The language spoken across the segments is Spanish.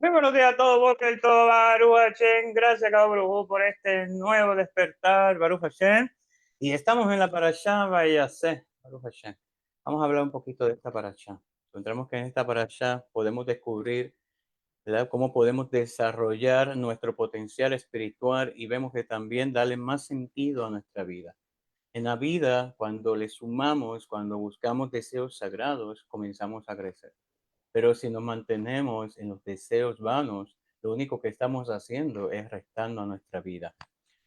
Muy buenos días a todos, Boker, todo Baruch Hashem. Gracias, Kadosh por este nuevo despertar, Baruch Hashem. Y estamos en la parashá Vayasé, Baruch Hashem. Vamos a hablar un poquito de esta parashá. Encontramos que en esta parashá podemos descubrir, ¿verdad?, cómo podemos desarrollar nuestro potencial espiritual y vemos que también darle más sentido a nuestra vida. En la vida, cuando le sumamos, cuando buscamos deseos sagrados, comenzamos a crecer. Pero si nos mantenemos en los deseos vanos, lo único que estamos haciendo es restando a nuestra vida.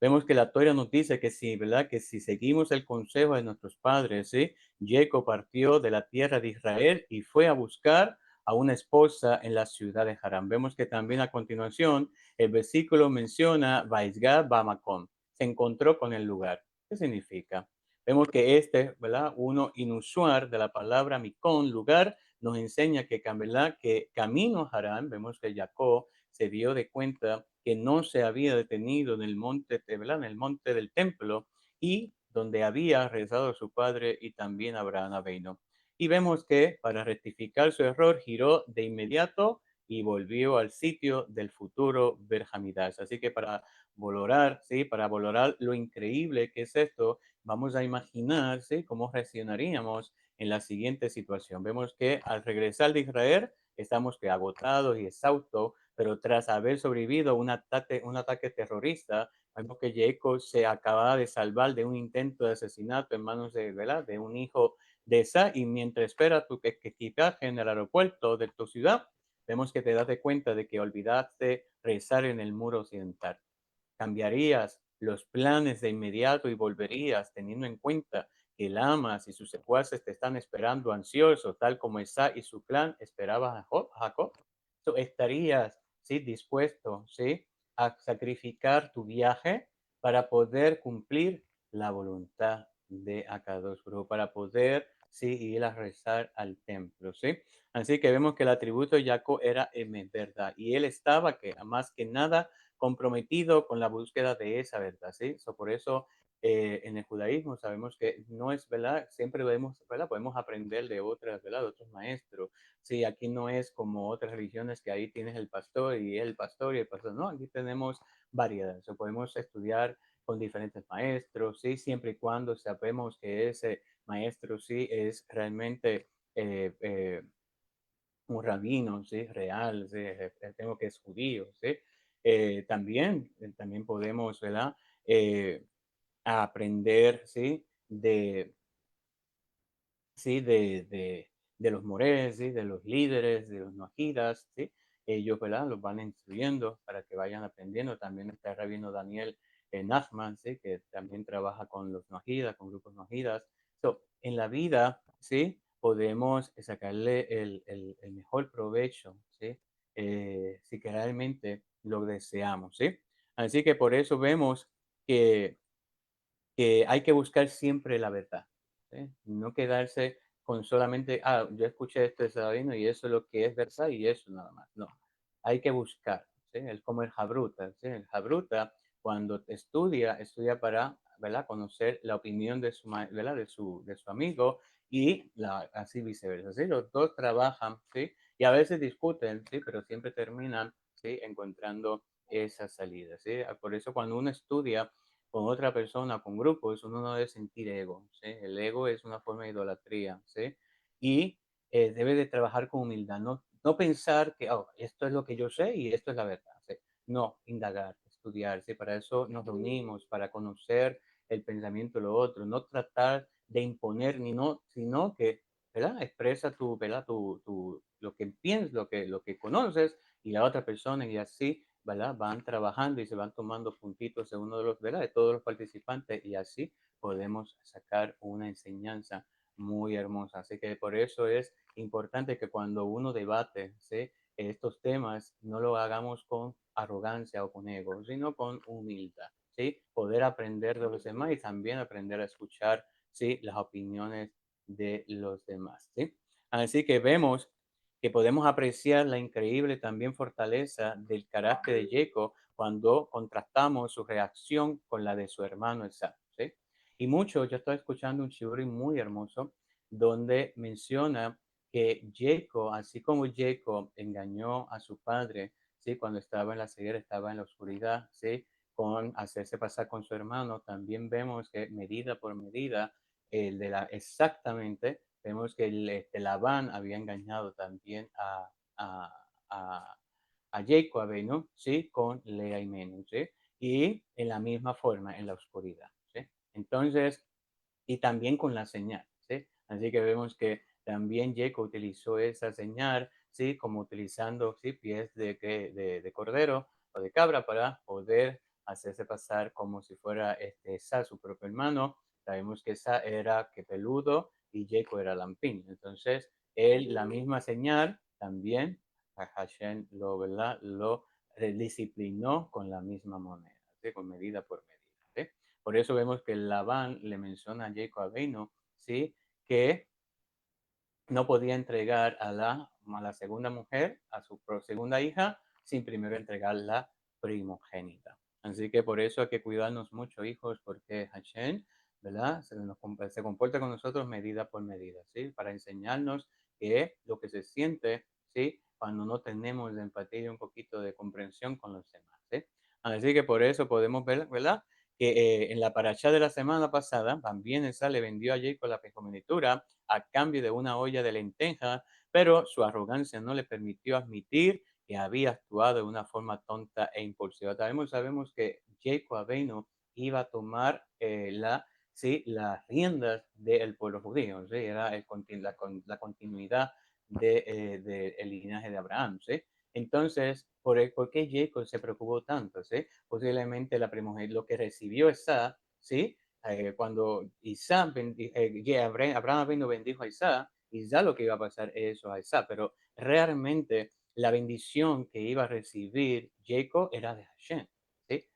Vemos que la Torah nos dice que si, ¿verdad?, que si seguimos el consejo de nuestros padres, ¿sí? Jacob partió de la tierra de Israel y fue a buscar a una esposa en la ciudad de Harán. Vemos que también a continuación el versículo menciona Vaisga Bamakom, se encontró con el lugar. ¿Qué significa? Vemos que ¿verdad?, uno inusual de la palabra Mikón, lugar, nos enseña que, ¿verdad?, que camino a Harán, vemos que Jacob se dio de cuenta que no se había detenido en el monte, ¿verdad?, en el monte del templo y donde había rezado a su padre y también Abraham vino. Y vemos que para rectificar su error giró de inmediato y volvió al sitio del futuro Berjamidas. Así que para valorar, ¿sí?, para valorar lo increíble que es esto, vamos a imaginar, ¿sí?, cómo reaccionaríamos en la siguiente situación. Vemos que al regresar de Israel estamos que agotados y exhaustos, pero tras haber sobrevivido a un ataque terrorista, vemos que Jacob se acaba de salvar de un intento de asesinato en manos de, ¿verdad?, de un hijo de Esa, y mientras espera tu equipaje en el aeropuerto de tu ciudad, vemos que te das de cuenta de que olvidaste rezar en el muro occidental. ¿Cambiarías los planes de inmediato y volverías teniendo en cuenta que Lamas y sus secuaces te están esperando ansiosos, tal como Esa y su clan esperaban a Jacob? ¿Estarías, sí, dispuesto, sí, a sacrificar tu viaje para poder cumplir la voluntad de Akadosh Baruj, para poder, sí, ir a rezar al templo, sí? Así que vemos que el atributo de Jacob era en verdad, y él estaba que más que nada comprometido con la búsqueda de esa verdad, ¿sí? Por eso en el judaísmo sabemos que no es verdad, siempre podemos, ¿verdad?, podemos aprender de otras, ¿verdad?, de otros maestros. Sí, aquí no es como otras religiones que ahí tienes el pastor y el pastor y el pastor. No, aquí tenemos variedad. Podemos estudiar con diferentes maestros, sí, siempre y cuando sabemos que ese maestro sí es realmente eh, eh, un rabino, ¿sí?, real, ¿sí?, tengo que es judío, ¿sí? También podemos, ¿verdad?, eh, aprender, ¿sí?, ¿sí?, de los mores, ¿sí?, de los líderes, de los noajidas, ¿sí? Ellos, ¿verdad?, los van instruyendo para que vayan aprendiendo. También está el rabino Daniel Nachman, ¿sí?, que también trabaja con los noajidas, con grupos noajidas. En la vida, ¿sí?, podemos sacarle el mejor provecho, ¿sí?, si que realmente lo deseamos, ¿sí? Así que por eso vemos que hay que buscar siempre la verdad, ¿sí? No quedarse con solamente, yo escuché esto de Sabino y eso es lo que es verdad y eso nada más. No, hay que buscar, ¿sí? Es como el Jabruta, ¿sí? El Jabruta, cuando estudia para, ¿verdad?, conocer la opinión de su, ¿verdad?, de su amigo y así viceversa, ¿sí? Los dos trabajan, ¿sí? Y a veces discuten, ¿sí? Pero siempre terminan, ¿sí?, encontrando esa salida, ¿sí? Por eso cuando uno estudia con otra persona, con grupos, uno no debe sentir ego, ¿sí? El ego es una forma de idolatría, ¿sí? Y debe de trabajar con humildad, no pensar que esto es lo que yo sé y esto es la verdad, ¿sí? No, indagar, estudiar, ¿sí? Para eso nos reunimos, para conocer el pensamiento de lo otro, no tratar de imponer, sino que, ¿verdad?, expresa ¿verdad?, lo que piensas, lo que conoces y la otra persona y así, ¿verdad?, van trabajando y se van tomando puntitos de uno de los, ¿verdad?, de todos los participantes y así podemos sacar una enseñanza muy hermosa. Así que por eso es importante que cuando uno debate, ¿sí?, estos temas, no lo hagamos con arrogancia o con ego, sino con humildad, ¿sí? Poder aprender de los demás y también aprender a escuchar, ¿sí?, las opiniones de los demás, ¿sí? Así que vemos que podemos apreciar la increíble también fortaleza del carácter de Jacob cuando contrastamos su reacción con la de su hermano Esaú, ¿sí? Y mucho, yo estoy escuchando un shiburi muy hermoso donde menciona que Jacob, así como Jacob engañó a su padre, ¿sí? Cuando estaba en la ceguera, estaba en la oscuridad, ¿sí? Con hacerse pasar con su hermano, también vemos que medida por medida, exactamente, vemos que Labán había engañado también a, a, a Jacob, ¿no? ¿Sí? Con Lea y Menú, ¿sí? Y en la misma forma, en la oscuridad, ¿sí? Entonces, y también con la señal, ¿sí? Así que vemos que también Jacob utilizó esa señal, ¿sí? Como utilizando, ¿sí? Pies de cordero o de cabra para poder hacerse pasar como si fuera Esa, su propio hermano. Sabemos que Esa era que peludo y Jacob era lampín. Entonces, él, la misma señal, también a Hashem lo, ¿verdad? Lo disciplinó con la misma moneda, ¿sí? Con medida por medida, ¿sí? Por eso vemos que Labán le menciona a Jacob Abeno, ¿sí? Que no podía entregar a la segunda mujer, a su segunda hija, sin primero entregar la primogénita. Así que por eso hay que cuidarnos mucho, hijos, porque Hashem, ¿verdad? Se comporta con nosotros medida por medida, ¿sí? Para enseñarnos que lo que se siente, ¿sí? Cuando no tenemos empatía y un poquito de comprensión con los demás, ¿sí? Así que por eso podemos ver, ¿verdad? Que en la parashá de la semana pasada, también esa le vendió a Jacob la primogenitura a cambio de una olla de lentejas, pero su arrogancia no le permitió admitir que había actuado de una forma tonta e impulsiva. Sabemos que Jacob Abeno iba a tomar sí, las riendas del pueblo judío, ¿sí? Era la continuidad del linaje de Abraham, ¿sí? Entonces, ¿por qué Jacob se preocupó tanto? ¿Sí? Posiblemente lo que recibió esa, ¿sí? Cuando Abraham bendijo a Isaac, Isaac lo que iba a pasar es eso a Isaac, pero realmente la bendición que iba a recibir Jacob era de Hashem, ¿sí?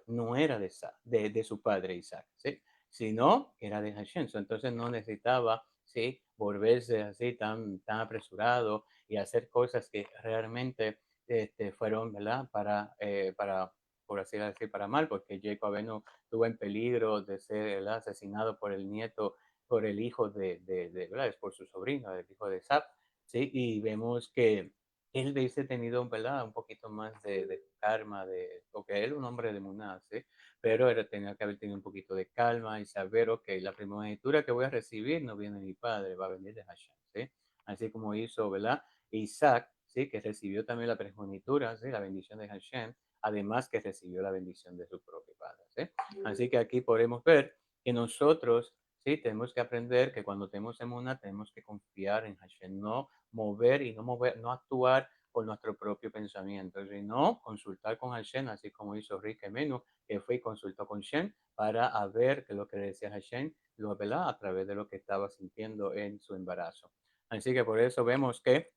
No era de Isaac, de su padre Isaac, ¿sí? Sino que era de Hashem. Entonces no necesitaba, ¿sí? Volverse así tan apresurado y hacer cosas que realmente fueron, ¿verdad? Para, por así decir, para mal, porque Jacob no estuvo en peligro de ser, ¿verdad? Asesinado por el nieto, por el hijo ¿verdad? Es por su sobrino, el hijo de Sap, ¿sí? Y vemos que él hubiese tenido, ¿verdad? Un poquito más de karma, porque él es un hombre de Muná, ¿sí? Pero tenía que haber tenido un poquito de calma y saber, ok, la primogenitura que voy a recibir no viene de mi padre, va a venir de Hashem, ¿sí? Así como hizo, ¿verdad? Isaac, ¿sí? Que recibió también la primogenitura, ¿sí? La bendición de Hashem, además que recibió la bendición de su propio padre, ¿sí? Así que aquí podemos ver que nosotros, ¿sí? Tenemos que aprender que cuando tenemos emuná, tenemos que confiar en Hashem, no mover y no actuar con nuestro propio pensamiento, sino consultar con Hashem, así como hizo Rick Menú, que fue y consultó con Hashem para ver que lo que decía Hashem, lo ¿verdad? A través de lo que estaba sintiendo en su embarazo. Así que por eso vemos que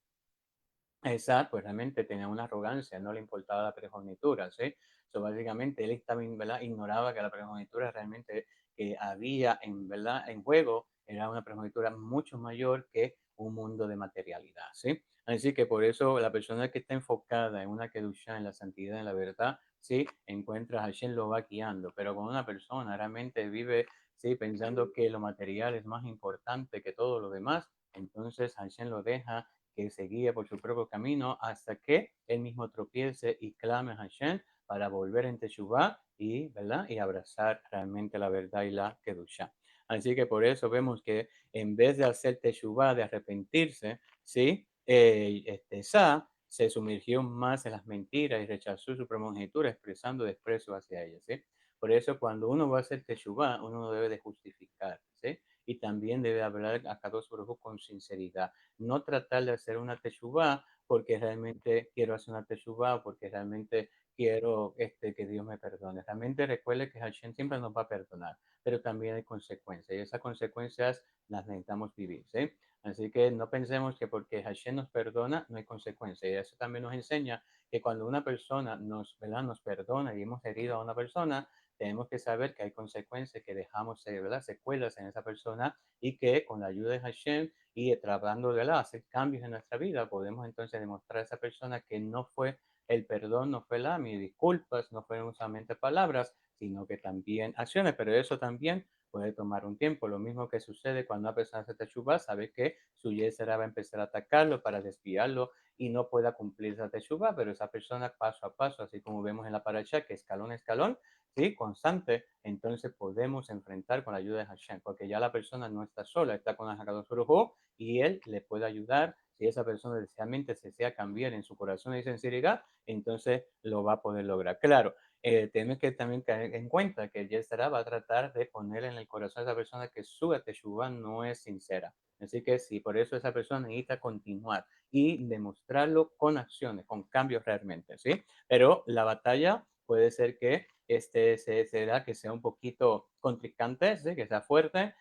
esa, pues realmente tenía una arrogancia, no le importaba la primogenitura, ¿sí? Básicamente él estaba, ¿verdad? Ignoraba que la primogenitura realmente que había ¿verdad? En juego era una primogenitura mucho mayor que un mundo de materialidad, ¿sí? Así que por eso la persona que está enfocada en una kedusha, en la santidad, en la verdad, ¿sí? Encuentra a Hashem lo va guiando, pero cuando una persona realmente vive, ¿sí? Pensando que lo material es más importante que todo lo demás, entonces Hashem lo deja que se guíe por su propio camino hasta que él mismo tropiece y clame a Hashem para volver en Teshuvah y, ¿verdad? Y abrazar realmente la verdad y la Kedusha. Así que por eso vemos que en vez de hacer Teshuvah, de arrepentirse, ¿sí? Se sumergió más en las mentiras y rechazó su primogenitura expresando desprecio hacia ella, ¿sí? Por eso cuando uno va a hacer Teshuvah, uno no debe de justificar, ¿sí? Y también debe hablar a Kadosh Baruj Hu con sinceridad, no tratar de hacer una teshuvá porque realmente quiero hacer una teshuvá, porque realmente quiero que Dios me perdone. Realmente recuerde que Hashem siempre nos va a perdonar, pero también hay consecuencias y esas consecuencias las necesitamos vivir, ¿sí? Así que no pensemos que porque Hashem nos perdona no hay consecuencias. Y eso también nos enseña que cuando una persona ¿verdad? Nos perdona y hemos herido a una persona, tenemos que saber que hay consecuencias, que dejamos ¿verdad? Secuelas en esa persona y que con la ayuda de Hashem y tratando de hacer cambios en nuestra vida, podemos entonces demostrar a esa persona que no fue el perdón, no fue mis disculpas, no fueron solamente palabras, sino que también acciones, pero eso también puede tomar un tiempo. Lo mismo que sucede cuando una persona se teshuva, sabe que su yesera va a empezar a atacarlo para desviarlo y no pueda cumplir esa teshuva, pero esa persona paso a paso, así como vemos en la parasha, que escalón a escalón, ¿sí? Constante, entonces podemos enfrentar con la ayuda de Hashem, porque ya la persona no está sola, está con Hakadosh Baruj Hu, y él le puede ayudar. Si esa persona deseamente se desea cambiar en su corazón y sinceridad, entonces lo va a poder lograr. Claro, tenemos que también tener en cuenta que el Yetzirah va a tratar de poner en el corazón de esa persona que su teshuva no es sincera. Así que sí, por eso esa persona necesita continuar y demostrarlo con acciones, con cambios realmente, ¿sí? Pero la batalla puede ser que será que sea un poquito contrincante, ¿sí? Que sea fuerte,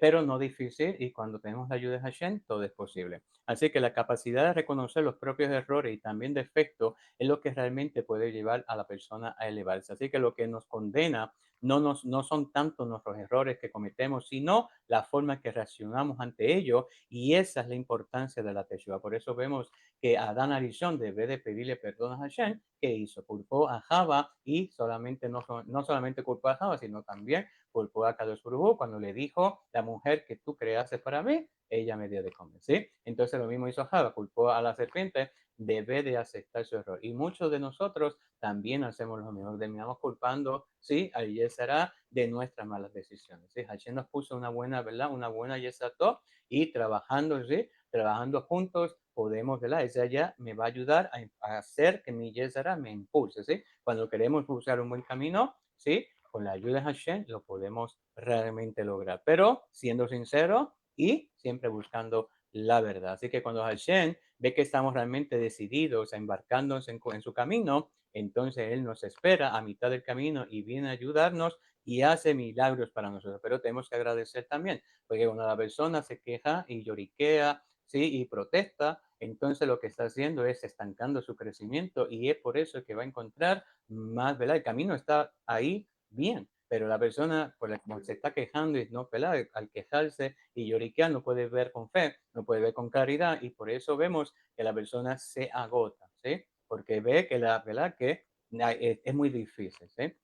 pero no difícil, y cuando tenemos la ayuda de Hashem, todo es posible. Así que la capacidad de reconocer los propios errores y también defectos es lo que realmente puede llevar a la persona a elevarse. Así que lo que nos condena no son tanto nuestros errores que cometemos, sino la forma que reaccionamos ante ellos, y esa es la importancia de la teshuva. Por eso vemos que Adán Arishon, debe de pedirle perdón a Hashem, ¿qué hizo? Culpó a Java, y solamente no solamente culpó a Java, sino también culpó a Kadosh Baruj Hu cuando le dijo: la mujer que tú creaste para mí, ella me dio de comer, ¿sí? Entonces lo mismo hizo Java, culpó a la serpiente, debe de aceptar su error. Y muchos de nosotros también hacemos lo mismo, terminamos culpando, ¿sí? Al Yetzirah de nuestras malas decisiones, ¿sí? Hashem nos puso una buena, ¿verdad? Una buena Yetzirah, y trabajando, ¿sí? Trabajando juntos, podemos, ¿verdad? Esa ya me va a ayudar a hacer que mi Yetzirah me impulse, ¿sí? Cuando queremos buscar un buen camino, ¿sí? Con la ayuda de Hashem lo podemos realmente lograr, pero siendo sincero y siempre buscando la verdad. Así que cuando Hashem ve que estamos realmente decididos a embarcarnos en su camino, entonces Él nos espera a mitad del camino y viene a ayudarnos y hace milagros para nosotros. Pero tenemos que agradecer también, porque cuando la persona se queja y lloriquea, ¿sí? Y protesta, entonces lo que está haciendo es estancando su crecimiento, y es por eso que va a encontrar más, ¿verdad? El camino está ahí bien, pero la persona por la que se está quejando y no, ¿verdad? Al quejarse y lloriquear, no puede ver con fe, no puede ver con claridad, y por eso vemos que la persona se agota, ¿sí? Porque ve que la verdad que es muy difícil, ¿sí?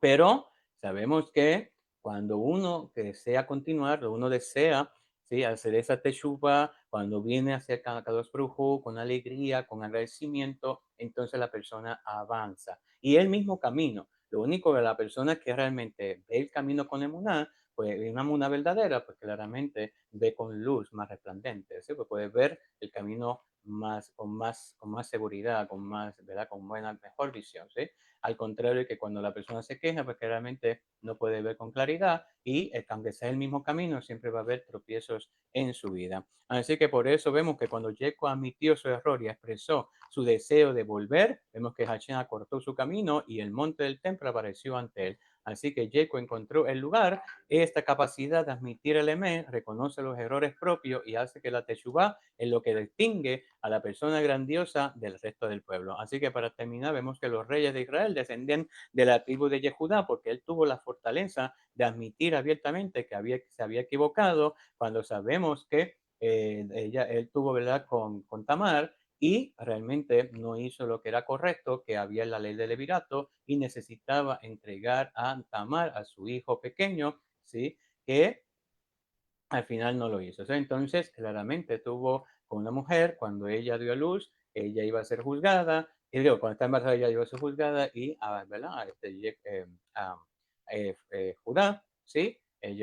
Pero sabemos que cuando uno desea continuar, uno desea, ¿sí? Hacer esa teshuva, cuando viene a hacer Kadosh Baruj Hu con alegría, con agradecimiento, entonces la persona avanza. Y el mismo camino. Lo único que la persona que realmente ve el camino con emuná, pues una emuná verdadera, pues claramente ve con luz más resplandente, ¿sí? Pues puede ver el camino con más seguridad, con más, ¿verdad? Con buena, mejor visión, ¿sí? Al contrario que cuando la persona se queja, pues realmente no puede ver con claridad, y aunque sea el mismo camino, siempre va a haber tropiezos en su vida. Así que por eso vemos que cuando Jacob admitió su error y expresó su deseo de volver, vemos que Hashem acortó su camino y el monte del templo apareció ante él. Así que Jacob encontró el lugar. Esta capacidad de admitir el emé reconoce los errores propios y hace que la teshuvá es lo que distingue a la persona grandiosa del resto del pueblo. Así que para terminar, vemos que los reyes de Israel descendían de la tribu de Yehudá, porque él tuvo la fortaleza de admitir abiertamente que se había equivocado, cuando sabemos que él tuvo, ¿verdad?, con Tamar, y realmente no hizo lo que era correcto, que había en la ley del levirato, y necesitaba entregar a Tamar, a su hijo pequeño, ¿sí? Que al final no lo hizo. Entonces, claramente tuvo con una mujer, cuando ella dio a luz, ella iba a ser juzgada, y digo, cuando está embarazada ella iba a ser juzgada, y ¿verdad? Judá, ¿sí?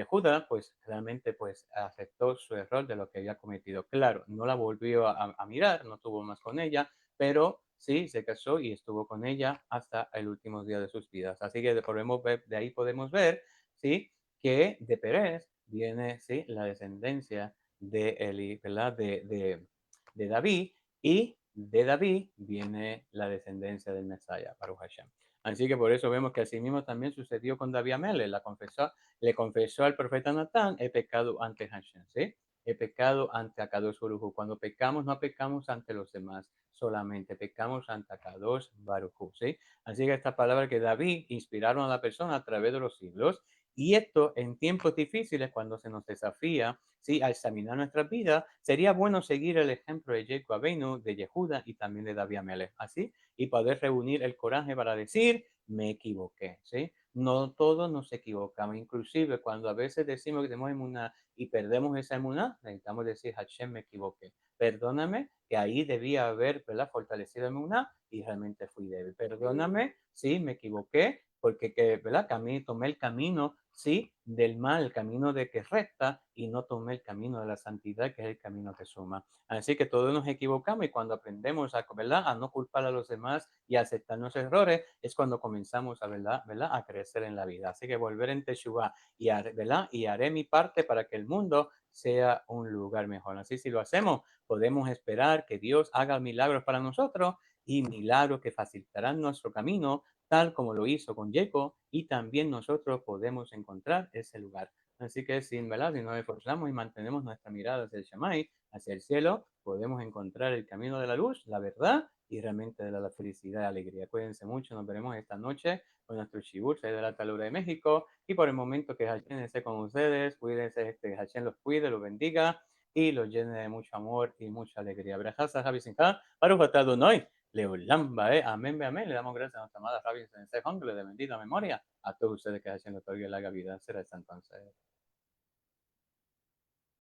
Judá, pues realmente pues aceptó su error de lo que había cometido. Claro, no la volvió a mirar, no tuvo más con ella, pero sí se casó y estuvo con ella hasta el último día de sus vidas. Así que de ahí podemos ver, ¿sí? Que de Pérez viene, ¿sí?, la descendencia de Eli, ¿verdad? De David, y de David viene la descendencia del Mesías, Baruch Hashem. Así que por eso vemos que así mismo también sucedió con David Amele, le confesó al profeta Natán: he pecado ante Hashem, ¿sí? He pecado ante Akadosh Baruj Hu. Cuando pecamos, no pecamos ante los demás solamente, pecamos ante Akadosh Baruj Hu, ¿sí? Así que estas palabras que David inspiraron a la persona a través de los siglos, y esto en tiempos difíciles, cuando se nos desafía, ¿sí?, a examinar nuestras vidas, sería bueno seguir el ejemplo de Jacob Abinu, de Yehuda y también de David Amelech, así, y poder reunir el coraje para decir: me equivoqué, ¿sí? no todos nos equivocamos, inclusive cuando a veces decimos que tenemos emuná y perdemos esa emuná, necesitamos decir, Hashem, me equivoqué. Perdóname que ahí debía haber, ¿verdad?, fortalecido emuná y realmente fui débil. Perdóname, sí, me equivoqué, porque ¿verdad? Tomé el camino, sí, del mal, el camino de que recta, y no tomé el camino de la santidad, que es el camino que suma. Así que todos nos equivocamos y cuando aprendemos a, ¿verdad?, a no culpar a los demás y a aceptar nuestros errores, es cuando comenzamos a, ¿verdad?, a crecer en la vida. Así que volver en Teshuvah y, ¿verdad?, y haré mi parte para que el mundo sea un lugar mejor. Así si lo hacemos, podemos esperar que Dios haga milagros para nosotros y milagros que facilitarán nuestro camino, tal como lo hizo con Jacob, y también nosotros podemos encontrar ese lugar. Así que sin, ¿verdad?, si nos esforzamos y mantenemos nuestra mirada hacia el Shammai, hacia el cielo, podemos encontrar el camino de la luz, la verdad y realmente de la felicidad y alegría. Cuídense mucho, nos veremos esta noche con nuestro Shibur de la Talura de México, y por el momento que Hashem esté con ustedes, cuídense, que Hashem los cuide, los bendiga y los llene de mucho amor y mucha alegría. Brajaza, Javi Sinja, Baruch atah Adonai, Leolam Bae, amén, amén. Le damos gracias a nuestra amada Javi Sensei Hong, que le de bendita memoria a todos ustedes, que Hashem les otorgue larga vida. Será hasta entonces.